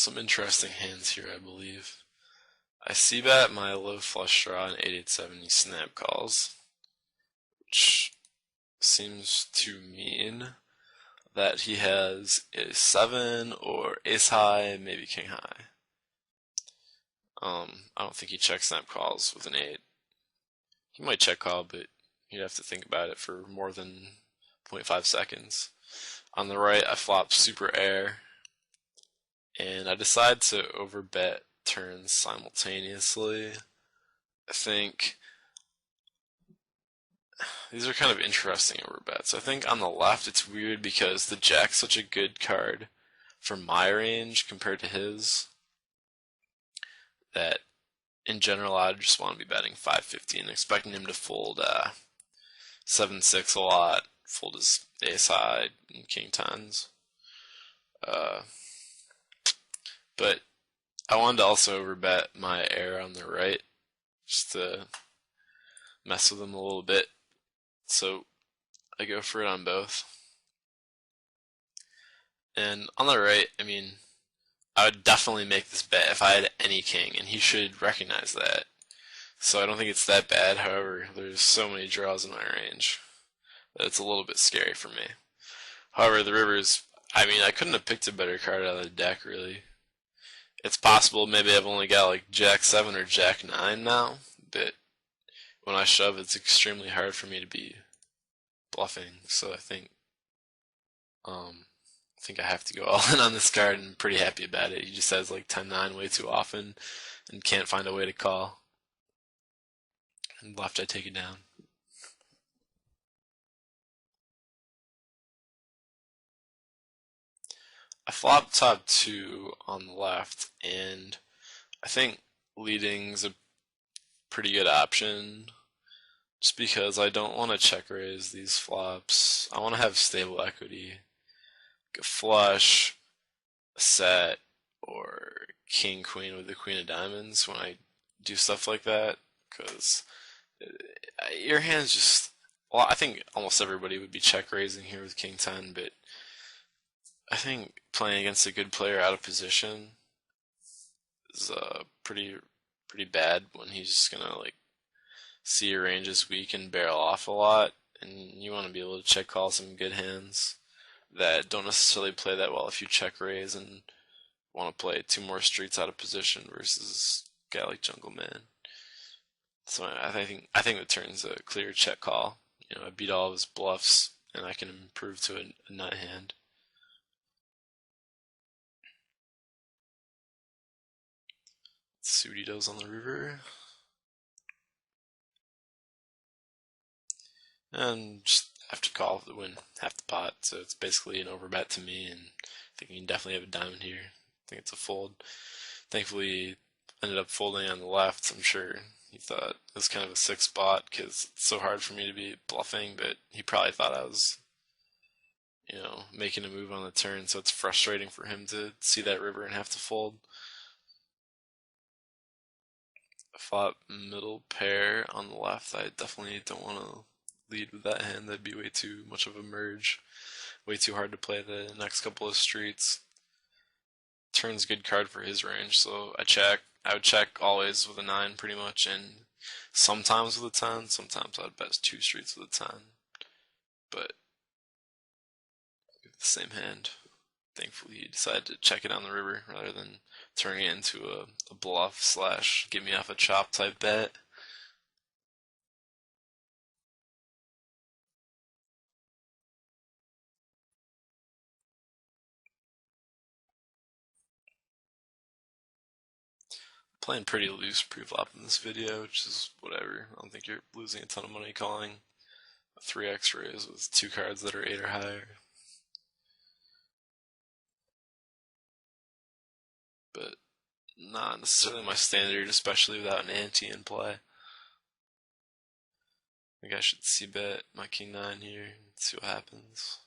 Some interesting hands here, I believe. I see bet my low flush draw in 8870 snap calls, which seems to mean that he has ace 7 or ace high, maybe king high. I don't think he check snap calls with an 8. He might check call, but you'd have to think about it for more than 0.5 seconds. On the right, I flop super air, and I decide to overbet turns simultaneously. I think these are kind of interesting overbets. I think on the left it's weird because the jack's such a good card for my range compared to his that in general I just want to be betting 550 and expecting him to fold 7-6 a lot, fold his ace high and king tens. But I wanted to also overbet my air on the right just to mess with him a little bit. So I go for it on both. And on the right, I mean, I would definitely make this bet if I had any king, and he should recognize that. So I don't think it's that bad. However, there's so many draws in my range that it's a little bit scary for me. However, the river's, I mean, I couldn't have picked a better card out of the deck, really. It's possible maybe I've only got like Jack 7 or Jack 9 now, but when I shove, it's extremely hard for me to be bluffing. So I think I have to go all in on this card, and I'm pretty happy about it. He just has like 10-9 way too often and can't find a way to call. And left, I take it down. I flop top 2 on the left, and I think leading's a pretty good option just because I don't want to check raise these flops. I want to have stable equity. Like a flush, a set, or king queen with the queen of diamonds when I do stuff like that, because your hand's just, well, I think almost everybody would be check raising here with king 10, but I think playing against a good player out of position is pretty bad when he's just gonna like see your range is weak and barrel off a lot, and you want to be able to check call some good hands that don't necessarily play that well if you check raise and want to play 2 more streets out of position versus a guy like Jungle Man. So I think the turn's a clear check call. You know, I beat all of his bluffs and I can improve to a nut hand. Let's see what he does on the river. And just have to call to win half the pot, so it's basically an overbet to me, and I think you can definitely have a diamond here. I think it's a fold. Thankfully, he ended up folding on the left. I'm sure he thought it was kind of a 6 spot because it's so hard for me to be bluffing, but he probably thought I was, you know, making a move on the turn, so it's frustrating for him to see that river and have to fold. I flop middle pair on the left. I definitely don't want to lead with that hand. That'd be way too much of a merge. Way too hard to play the next couple of streets. Turn's good card for his range, so I check. I would check always with a 9 pretty much, and sometimes with a 10. Sometimes I'd bet 2 streets with a 10. But the same hand. Thankfully, he decided to check it on the river rather than turning it into a bluff slash get me off a chop type bet. Playing pretty loose pre-flop in this video, which is whatever. I don't think you're losing a ton of money calling a 3x raise with 2 cards that are 8 or higher. But not necessarily my standard, especially without an ante in play. I think I should c-bet my king 9 here and see what happens.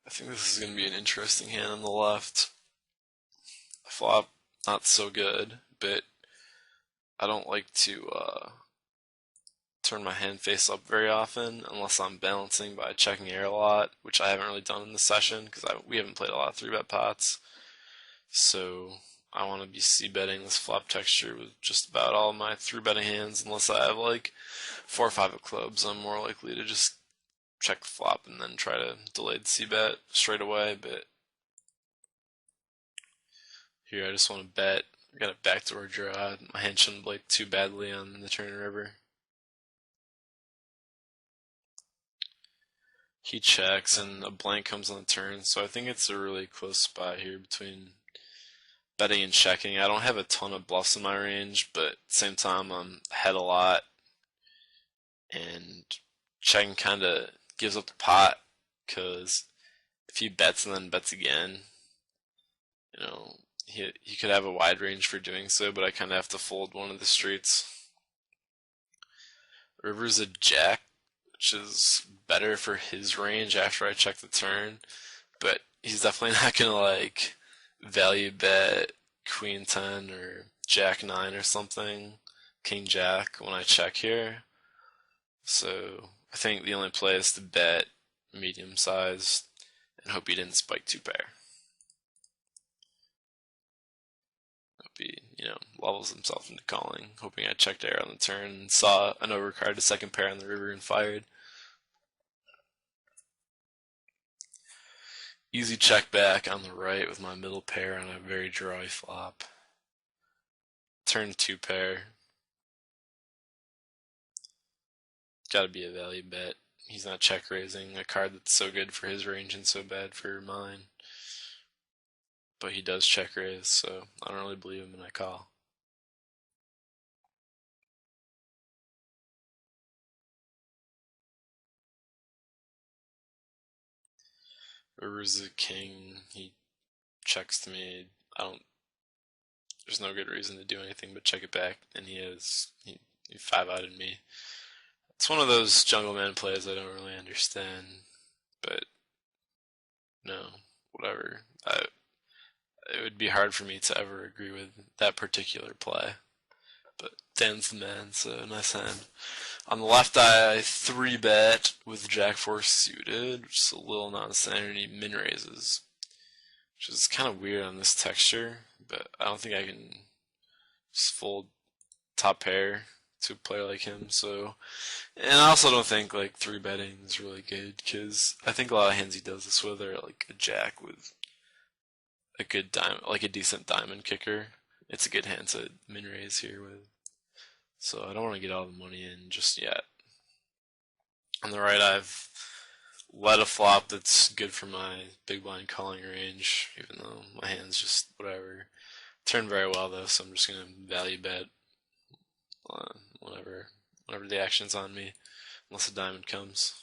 I think this is going to be an interesting hand on the left. I flop not so good, but I don't like to turn my hand face up very often unless I'm balancing by checking air a lot, which I haven't really done in this session because we haven't played a lot of 3-bet pots. So I want to be c-betting this flop texture with just about all my 3-betting hands unless I have like 4 or 5 of clubs. I'm more likely to just check the flop and then try to delay the c-bet straight away, but here I just want to bet. I got a backdoor draw. My hand shouldn't play too badly on the turn and river. He checks and a blank comes on the turn, so I think it's a really close spot here between betting and checking. I don't have a ton of bluffs in my range, but at the same time I'm ahead a lot, and checking kind of gives up the pot because if he bets and then bets again, you know, he could have a wide range for doing so, but I kind of have to fold one of the streets. River's a jack, which is better for his range after I check the turn, but he's definitely not gonna like value bet queen 10 or jack 9 or something, king jack when I check here. So I think the only play is to bet medium size and hope he didn't spike 2-pair. Hope he, levels himself into calling, hoping I checked air on the turn and saw an overcard to second pair on the river and fired. Easy check back on the right with my middle pair on a very drawy flop. Turn 2-pair. Gotta be a value bet. He's not check raising a card that's so good for his range and so bad for mine. But he does check raise, so I don't really believe him and I call. River's the king. He checks to me. There's no good reason to do anything but check it back, and he 5-outed me. It's one of those jungle man plays I don't really understand, but no, whatever. It would be hard for me to ever agree with that particular play. But Dan's the man, so nice hand. On the left, I 3-bet with Jack 4 suited, which is a little non-standard. He min raises, which is kind of weird on this texture, but I don't think I can just fold top pair to a player like him. So, and I also don't think like 3-betting is really good because I think a lot of hands he does this with are like a jack with a good diamond, like a decent diamond kicker. It's a good hand to min raise here with. So I don't want to get all the money in just yet. On the right, I've led a flop that's good for my big blind calling range, even though my hand's just whatever. Turned very well though, so I'm just gonna value bet whenever the action's on me, unless a diamond comes.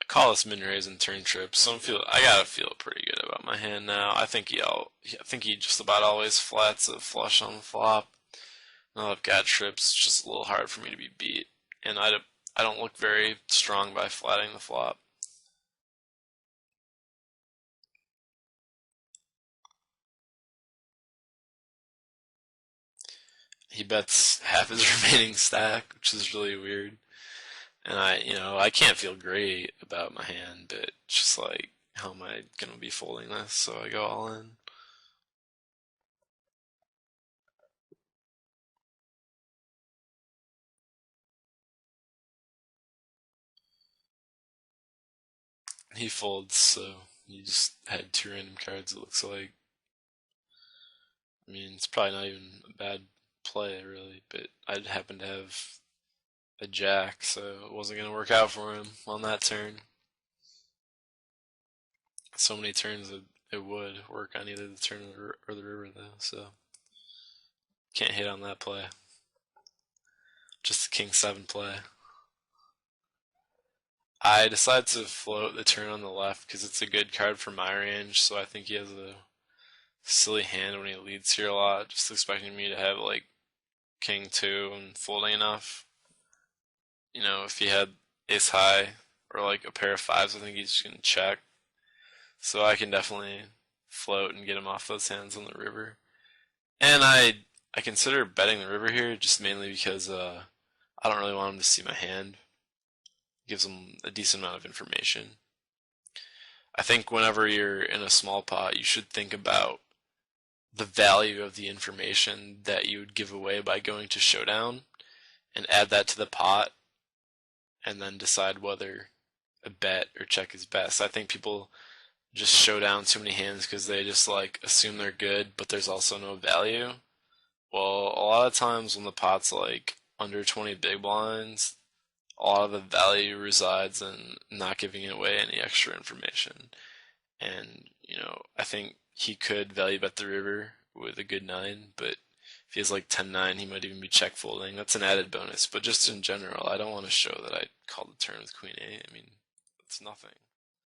I call this min raise and turn trips, so I gotta feel pretty good about my hand now. I think he just about always flats a flush on the flop. Now I've got trips, it's just a little hard for me to be beat, and I don't look very strong by flatting the flop. He bets half his remaining stack, which is really weird. And I can't feel great about my hand, but just like, how am I gonna be folding this? So I go all in. He folds, so he just had 2 random cards, it looks like. I mean, it's probably not even a bad play, really, but I happen to have a jack, so it wasn't going to work out for him on that turn. So many turns that it would work on either the turn or the river, though, so can't hit on that play. Just a king 7 play. I decided to float the turn on the left because it's a good card for my range, so I think he has a silly hand when he leads here a lot, just expecting me to have like king 2 and folding enough. If he had ace high or like a pair of 5s, I think he's just gonna check. So I can definitely float and get him off those hands on the river. And I consider betting the river here just mainly because I don't really want him to see my hand. It gives him a decent amount of information. I think whenever you're in a small pot, you should think about the value of the information that you would give away by going to showdown and add that to the pot and then decide whether a bet or check is best. I think people just show down too many hands because they just like assume they're good, but there's also no value. Well, a lot of times when the pot's like under 20 big blinds, a lot of the value resides in not giving away any extra information. And, I think he could value bet the river with a good 9, but if he has like 10-9, he might even be check folding. That's an added bonus. But just in general, I don't want to show that I called the turn with Queen 8. I mean, it's nothing.